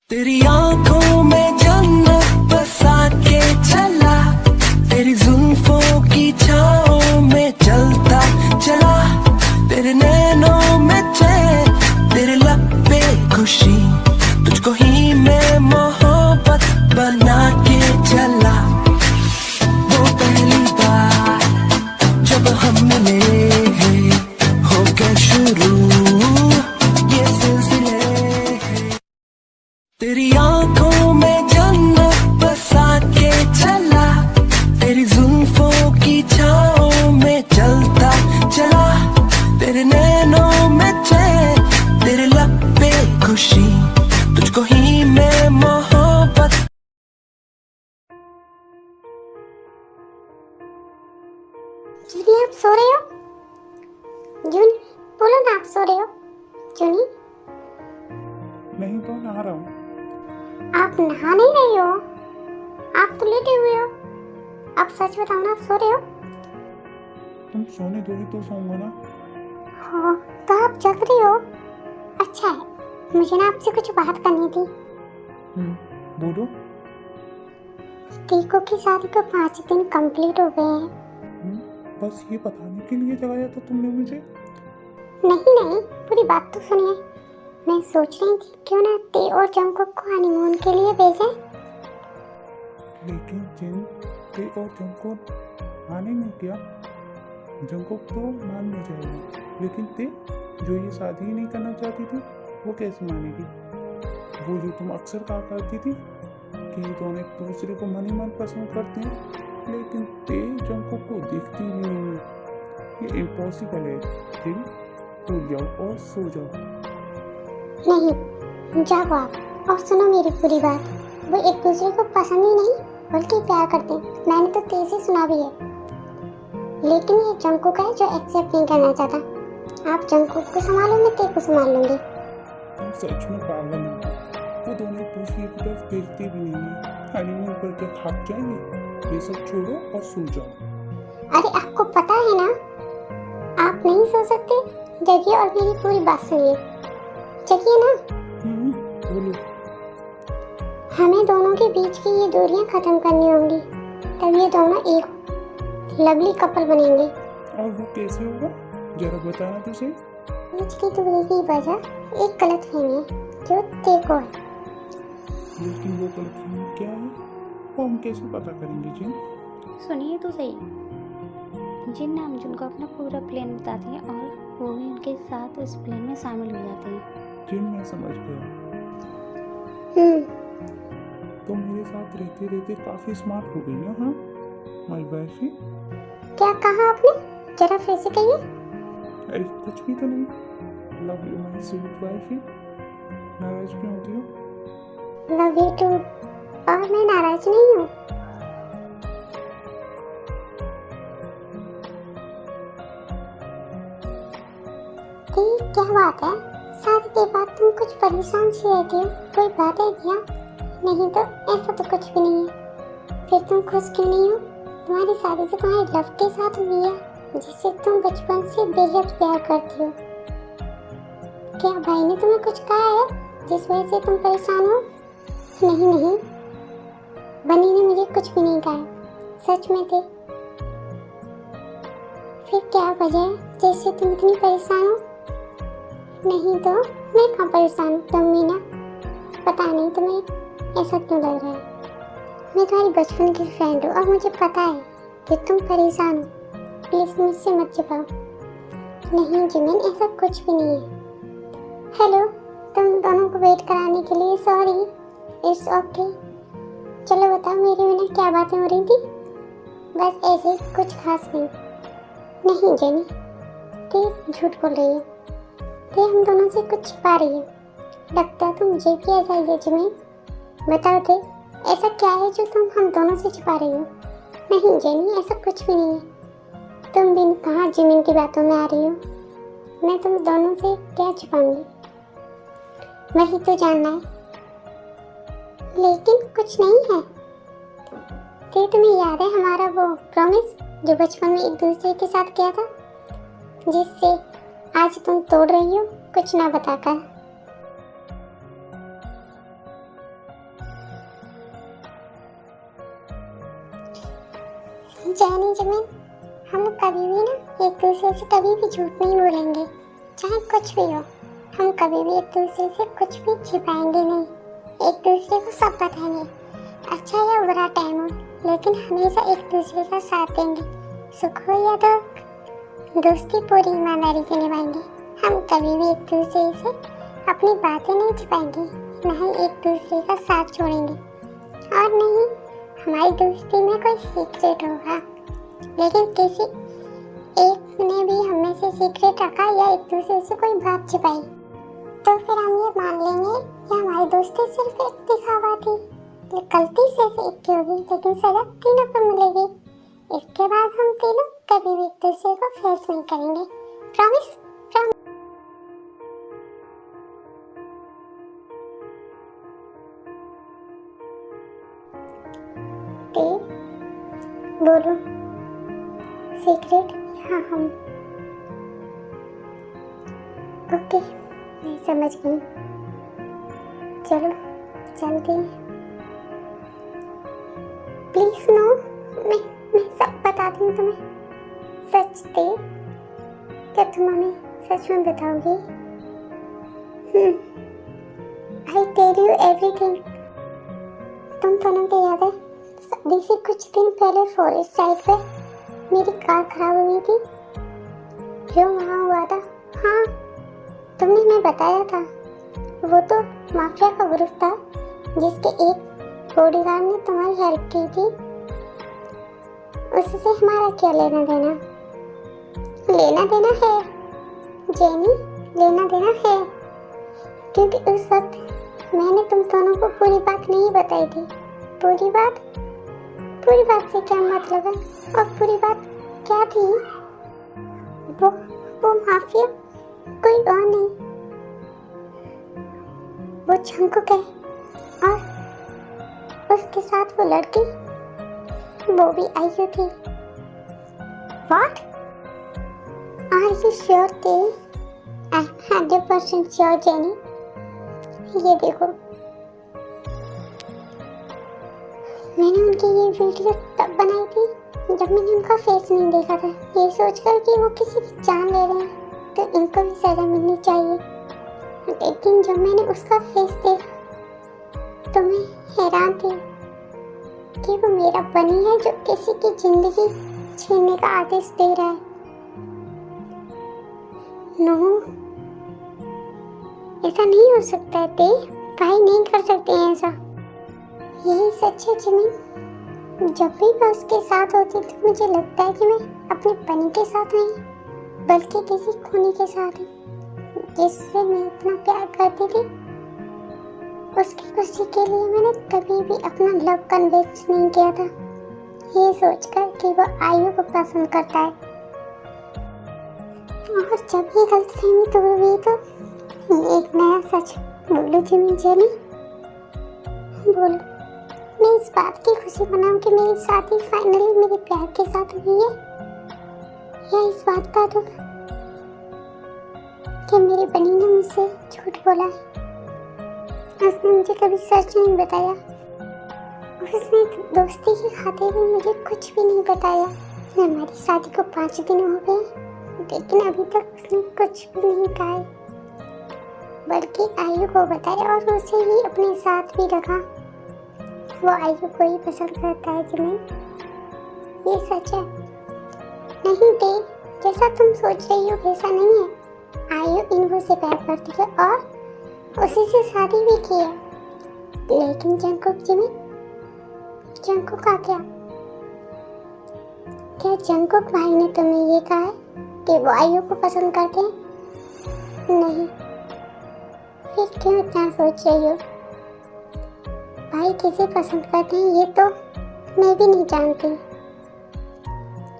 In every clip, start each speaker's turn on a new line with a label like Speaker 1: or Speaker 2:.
Speaker 1: तेरी आंखों में जन्नत बसा के चला, तेरी जुल्फों की छाओं में चलता चला, तेरे नैनों में चैन, तेरे लब पे खुशी, तुझको ही मैं मोहब्बत बना के चला। वो पहली बार जब हम मिले हो गए शुरू ये सिलसिले, तेरी आंखों में जन्नत बसा के चला, तेरी जुल्फों की छाओं में चलता चला, तेरे नैनों में चैन, तेरे लब पे खुशी, तुझको ही मैं मोहब्बत।
Speaker 2: जूनी, आप सो रहे हो? जूनी, बोलो ना, आप सो रहे हो? जूनी,
Speaker 3: नहीं तो नहा रहा हूँ।
Speaker 2: आप नहा नहीं रहे हो? आप तो लेटे हुए हो। आप सच बताओ ना, आप सो रहे हो?
Speaker 3: तुम सोने दोगी तो सोऊंगा ना।
Speaker 2: हो तो आप जग रहे हो? अच्छा है, मुझे ना आपसे कुछ बात करनी थी।
Speaker 3: बोलो।
Speaker 2: टीको की शादी को 5 दिन कंप्लीट हो गए हैं।
Speaker 3: बस ये बताने के लिए जगाया था तुमने मुझे?
Speaker 2: नहीं, पूरी बात तो सुनिए। मैं सोच रही थी क्यों ना ते और जंगकुक को हनीमून के लिए भेजें।
Speaker 3: लेकिन जिन ते और जंगकुक मानेंगे क्या? जंगकुक तो मान नहीं जाएगी, लेकिन ते जो ये शादी ही नहीं करना चाहती थी वो कैसे मानेगी? वो जो तुम अक्सर कहा करती थी कि ये दोनों एक दूसरे को मन ही मन पसंद करते हैं, लेकिन ते जंगकुक को दिखती भी नहीं है। ये इम्पॉसिबल है। जिन, भूल जाओ और सो जाओ।
Speaker 2: नहीं, जाओ आप और सुनो मेरी पूरी बात। वो एक दूसरे को पसंद ही नहीं बल्कि प्यार करते हैं। मैंने तो तेजी सुना भी है, लेकिन ये जंगकुक है जो एक्सेप्ट नहीं करना चाहता। आप जंगकुक को संभालो, मैं ते को संभाल लूंगी।
Speaker 3: तुम सच में पागल हो। वो दोनों एक दूसरे की तरफ देखते भी नहीं है। हनीमून पर क्या थक जाएंगे? ये सब छोड़ो और सो जाओ।
Speaker 2: अरे आपको पता है ना, आप नहीं सो सकते। जगिए और मेरी पूरी बात सुनिए। जगिए ना।
Speaker 3: बोलो।
Speaker 2: हमें दोनों के बीच की ये दूरियां खत्म करनी होंगी, तब ये दोनों एक लवली कपल बनेंगे।
Speaker 3: और वो कैसे होगा? जरा बताना तो सही।
Speaker 2: बीच की दूरी की वजह एक गलतफहमी है जो ते को है।
Speaker 3: लेकिन वो गलतफहमी क्या है? वो हम कैसे पता करेंगे जिन?
Speaker 4: सुनिए तो सही। जिन नामजुन को अपना पूरा प्लान बताती हैं और वो भी उनके साथ इस प्लान में शामिल हो जाते हैं।
Speaker 3: जिन, मैं समझ गया। तुम मेरे साथ रहते रहते काफी स्मार्ट हो गई हो। हाँ, माय वाइफ।
Speaker 2: क्या कहा आपने? जरा फिर से कहिए।
Speaker 3: अरे कुछ भी तो नहीं। Love you my sweet wife. नाराज क्यों होती हो?
Speaker 2: Love you too. और मैं नाराज नहीं हूँ। क्या बात है, शादी के बाद तुम कुछ परेशान सी रहती हो। कोई बात है क्या? नहीं तो ऐसा तो कुछ भी नहीं है। फिर तुम खुश क्यों नहीं हो? तुम्हारी शादी तो तुम्हारे लव के साथ हुई है, जिससे तुम बचपन से बेहद प्यार करती हो। क्या भाई ने तुम्हें कुछ कहा है जिस वजह से तुम परेशान हो? नहीं, बनी ने मुझे कुछ भी नहीं कहा। सच में थे। फिर क्या वजह है जिससे तुम इतनी परेशान हो? नहीं तो मैं कहाँ परेशान हूँ? तुम मीना, पता नहीं तुम्हें ऐसा क्यों लग रहा है। मैं तुम्हारी बचपन की फ्रेंड हूँ और मुझे पता है कि तुम परेशान हो। प्लीज मुझसे मत छुपाओ। नहीं जिमिन, ऐसा कुछ भी नहीं है। हेलो, तुम दोनों को वेट कराने के लिए सॉरी। It's okay. चलो बताओ, मेरे बिना क्या बातें हो रही थी? बस ऐसे ही, कुछ खास नहीं। नहीं जेनी, ते झूठ बोल रही है। ते हम दोनों से कुछ छिपा रही है। लगता तो मुझे भी ऐसा ही है जिमिन। बताओ ते, ऐसा क्या है जो तुम हम दोनों से छिपा रही हो? नहीं जेनी, ऐसा कुछ भी नहीं है। तुम भी कहाँ जिमिन की बातों में आ रही हो। मैं तुम दोनों से क्या छिपाऊंगी, वही तो जानना है। लेकिन कुछ नहीं है। ते तुम्हें याद है हमारा वो प्रॉमिस जो बचपन में एक दूसरे के साथ किया था, जिससे आज तुम तोड़ रही हो कुछ ना बताकर। जैनी जमीन, हम कभी भी ना एक दूसरे से कभी भी झूठ नहीं बोलेंगे, चाहे कुछ भी हो। हम कभी भी एक दूसरे से कुछ भी छिपाएंगे नहीं, एक दूसरे को सब बताएंगे, अच्छा या बुरा टाइम हो, लेकिन हमेशा एक दूसरे का साथ देंगे, सुख हो या दुख। दोस्ती पूरी ईमानदारी से निभाएंगे। हम कभी भी एक दूसरे से अपनी बातें नहीं छिपाएंगे, न ही एक दूसरे का साथ छोड़ेंगे, और नहीं हमारी दोस्ती में कोई सीक्रेट होगा। लेकिन किसी एक ने भी हमें से सीक्रेट रखा या एक दूसरे से कोई बात छिपाई, तो फिर हम ये मान लेंगे कि हमारी दोस्ती सिर्फ एक दिखावा थी। गलती सिर्फ एक की होगी, लेकिन सजा तीनों को मिलेगी। इसके बाद हम तीनों कभी भी एक दूसरे को फेस नहीं करेंगे। प्रॉमिस? बोलो, सीक्रेट या हम? ओके, मैं समझ गई। चलो चलते हैं। प्लीज नो, मैं सब बताती हूँ तुम्हें। सच दे, क्या तुम हमें सच में बताओगे? I tell you everything. तुम दोनों को याद है शादी से कुछ दिन पहले फॉरेस्ट साइड पे मेरी कार खराब हुई थी, जो वहाँ हुआ था? हाँ, तुमने मैं बताया था। वो तो माफिया का ग्रुप था जिसके एक बॉडीगार्ड ने तुम्हारी हेल्प की थी। उससे हमारा क्या लेना देना? लेना देना है जेनी, लेना देना है, क्योंकि उस वक्त मैंने तुम दोनों को पूरी बात नहीं बताई थी। पूरी बात से क्या मतलब है? और पूरी बात क्या थी? वो माफिया कोई और नहीं, वो जंकुक है, और उसके साथ वो लड़की, वो भी आई थी। What? Are you sure थे? I'm 100% sure jenny. ये देखो, मैंने उनकी ये वीडियो तब बनाई थी जब मैंने उनका फेस नहीं देखा था, ये सोचकर कि वो किसी की जान ले रहे हैं तो इनको भी सजा मिलनी चाहिए। लेकिन जब मैंने उसका फेस देखा तो मैं हैरान थी कि वो मेरा बनी है जो किसी की जिंदगी छीनने का आदेश दे रहा है। नो, ऐसा नहीं हो सकता है। भाई नहीं कर सकते हैं ऐसा। यही सच है जिमिन, जब भी मैं उसके साथ होती तो मुझे लगता है कि मैं अपने बनी के साथ नहीं बल्कि किसी खूनी के साथ हूँ जिससे मैं इतना प्यार करती थी। उसकी खुशी के लिए मैंने कभी भी अपना लव कन्वेंस नहीं किया था, ये सोचकर कि वो आयु को पसंद करता है। और जब ये गलतफहमी दूर हुई तो ये एक नया सच बोलो जिमिन जेनी, बोलो। मैं इस बात की खुशी मनाऊं कि मेरी शादी फाइनली मेरे प्यार के साथ हुई है, या इस बात का दुख कि मेरी बनी ने मुझसे झूठ बोला है। उसने मुझे कभी सच नहीं बताया, उसने दोस्ती की खातिर भी मुझे कुछ भी नहीं बताया। हमारी शादी को 5 दिन हो गए, लेकिन अभी तक उसने कुछ भी नहीं कहा है, बल्कि आयु को बताया और उसे ही अपने साथ भी रखा। वो आयु को ही पसंद करता है जिमिन, ये सच है। नहीं दे, जैसा तुम सोच रही हो वैसा नहीं है। आयु इन्वो से प्यार करती है और उसी से शादी भी की है। लेकिन जंकुक जिमिन, जंकुक का क्या जंकुक भाई ने तुम्हें ये कहा है कि वो आयु को पसंद करते हैं? नहीं, फिर क्यों इतना सोच रही हो? भाई किसे पसंद करते हैं ये तो मैं भी नहीं जानती,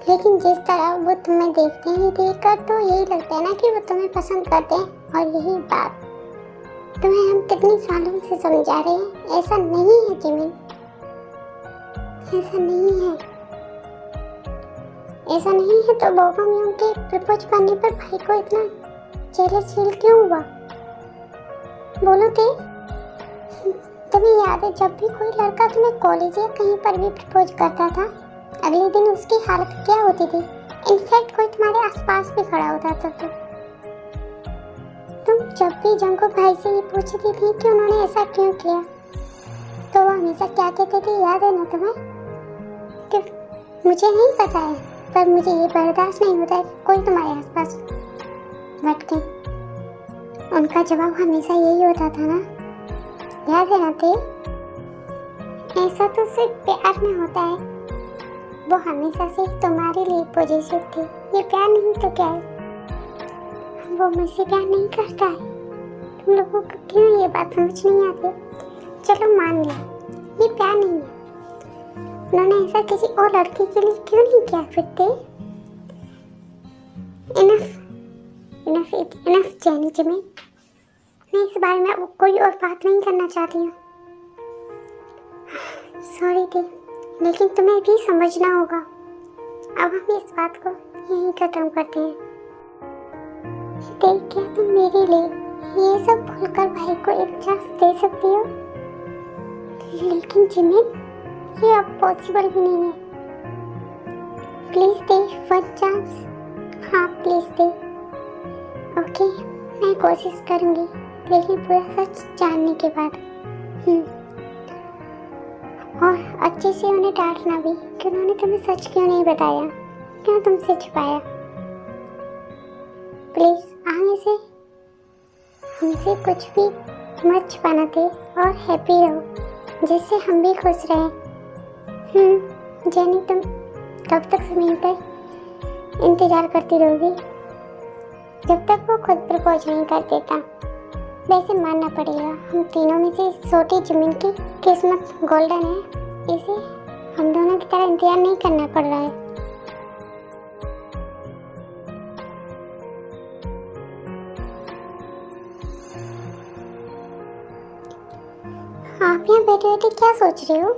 Speaker 2: लेकिन जिस तरह वो तुम्हें देखते हैं देखकर तो यही लगता है ना कि वो तुम्हें पसंद करते हैं। और यही बात तुम्हें हम कितने सालों से समझा रहे हैं। ऐसा नहीं है जिमिन, ऐसा नहीं है। ऐसा नहीं है तो बोबा मियों के प्रपोज करने पर भाई को इतना जेलस फील क्यों हुआ? बोलो थे, तुम्हें याद है जब भी कोई लड़का तुम्हें कॉलेज या कहीं पर भी प्रपोज करता था, अगले दिन उसकी हालत क्या होती थी। इनफैक्ट कोई तुम्हारे आसपास भी खड़ा होता था तो तुम जब भी जंगकुक भाई से ये पूछती थी कि उन्होंने ऐसा क्यों किया, तो वो हमेशा क्या कहते थे, याद है ना तुम्हें? कि मुझे नहीं पता है, पर मुझे ये बर्दाश्त नहीं होता है कि कोई तुम्हारे आसपास भटके। उनका जवाब हमेशा यही होता था ना, याद है ना ते? ऐसा तो सिर्फ प्यार में होता है। वो हमेशा से तुम्हारे लिए पॉजिटिव थी। ये प्यार नहीं तो क्या है? वो मुझसे प्यार नहीं करता है। तुम लोगों को क्यों ये बात समझ नहीं आती? चलो मान लिया ये प्यार नहीं है। उन्होंने ऐसा किसी और लड़की के लिए क्यों नहीं किया फिर? इनफ जैनी जिमिन, मैं इस बारे में अब कोई और बात नहीं करना चाहती हूँ। सॉरी थी, लेकिन तुम्हें भी समझना होगा। अब हम इस बात को यहीं खत्म करते हैं। देख, क्या तुम मेरे लिए ये सब भूलकर भाई को एक चांस दे सकती हो? लेकिन जिमिन, ये अब पॉसिबल भी नहीं है। Please they one chance. हाँ प्लीज दे। ओके, मैं कोशिश करूँगी, लेकिन पूरा सच जानने के बाद। और अच्छे से उन्हें डांटना भी कि उन्होंने तुम्हें सच क्यों नहीं बताया, क्यों तुमसे छुपाया। प्लीज आगे से हमसे कुछ भी मत छुपाना थे और हैप्पी रहो, जिससे हम भी खुश रहें। जेनी, तुम कब तक जमीन पर इंतजार करती रहोगी, जब तक वो खुद प्रपोज नहीं कर देता? वैसे मानना पड़ेगा, हम तीनों में से छोटी जमीन की किस्मत गोल्डन है। इसे हम दोनों की तरह इंतजार नहीं करना पड़ रहा है। आप यहाँ बैठे बैठे क्या सोच रहे हो?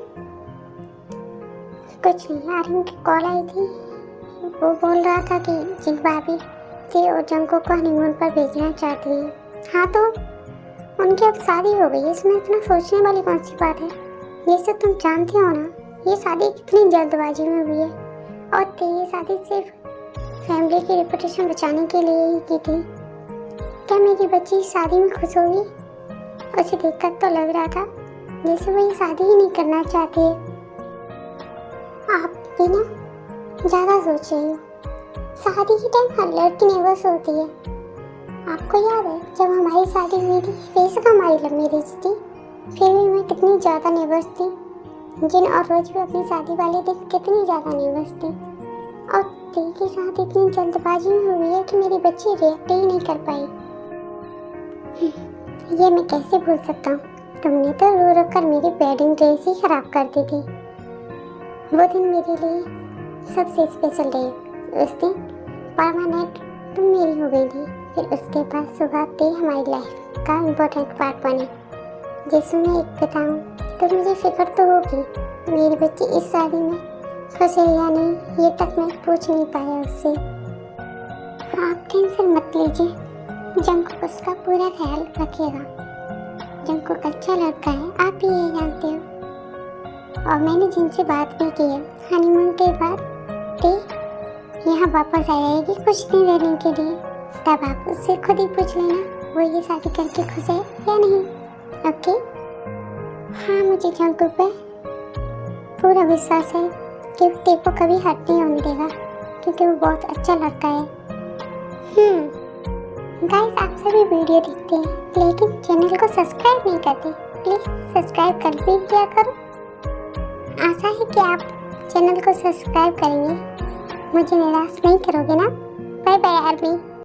Speaker 2: कुछ नहीं, आर्यन की कॉल आई थी। वो बोल रहा था कि जिन भाभी थे और जंगकुक को हनीमून पर भेजना चाहती है। हाँ, तो उनकी अब शादी हो गई, इसमें इतना सोचने वाली कौन सी बात है? ये सब तुम जानते हो ना, ये शादी कितनी जल्दबाजी में हुई है। और ये शादी सिर्फ फैमिली की रेपुटेशन बचाने के लिए ही की थी। क्या मेरी बच्ची शादी में खुश होगी? उसे देखकर तो लग रहा था जैसे वो ये शादी ही नहीं करना चाहती है। आप भी ना ज़्यादा सोच रही हो। शादी के टाइम हर लड़की नर्वस होती है। आपको याद है जब हमारी शादी हुई थी, बेशक हमारी लव मैरिज थी, फिर भी मैं कितनी ज़्यादा नर्वस थी। जिन और रोज भी अपनी शादी वाले दिन कितनी ज़्यादा नर्वस थी। और ती के साथ इतनी जल्दबाजी में हुई है कि मेरी बच्ची रिएक्ट ही नहीं कर पाई। ये मैं कैसे भूल सकता हूँ? तुमने तो रो रो कर मेरी वेडिंग ड्रेस ही खराब कर दी थी। वो दिन मेरे लिए सबसे स्पेशल डे। उस दिन परमानेंट तुम मेरी हो गई थी। फिर उसके बाद सुबह ते हमारी लाइफ का इम्पोर्टेंट पार्ट बने। जिसमें एक बताऊँ तो मुझे फिक्र तो होगी मेरी बच्ची इस शादी में खुश है या नहीं, ये तक मैं पूछ नहीं पाया उससे। आप टेंशन मत लीजिए, जंगकुक उसका पूरा ख्याल रखेगा। जंगकुक अच्छा लड़का है, आप भी ये जानते हो। और मैंने जिनसे बात भी की है, हनीमून के बाद ते यहाँ वापस आ जाएगी कुछ दिन रहने के लिए। तब आप उससे खुद ही पूछ लेना वो ये शादी करके खुश है या नहीं। ओके? हाँ, मुझे जंगकुक पे पूरा विश्वास है कि वो ते को कभी हर्ट नहीं होने देगा, क्योंकि वो बहुत अच्छा लड़का है। गाइस, आप सभी वीडियो देखते हैं लेकिन चैनल को सब्सक्राइब नहीं करते। प्लीज़ सब्सक्राइब कर भी किया करो। आशा है कि आप चैनल को सब्सक्राइब करेंगे, मुझे निराश नहीं करोगे ना। Bye bye army.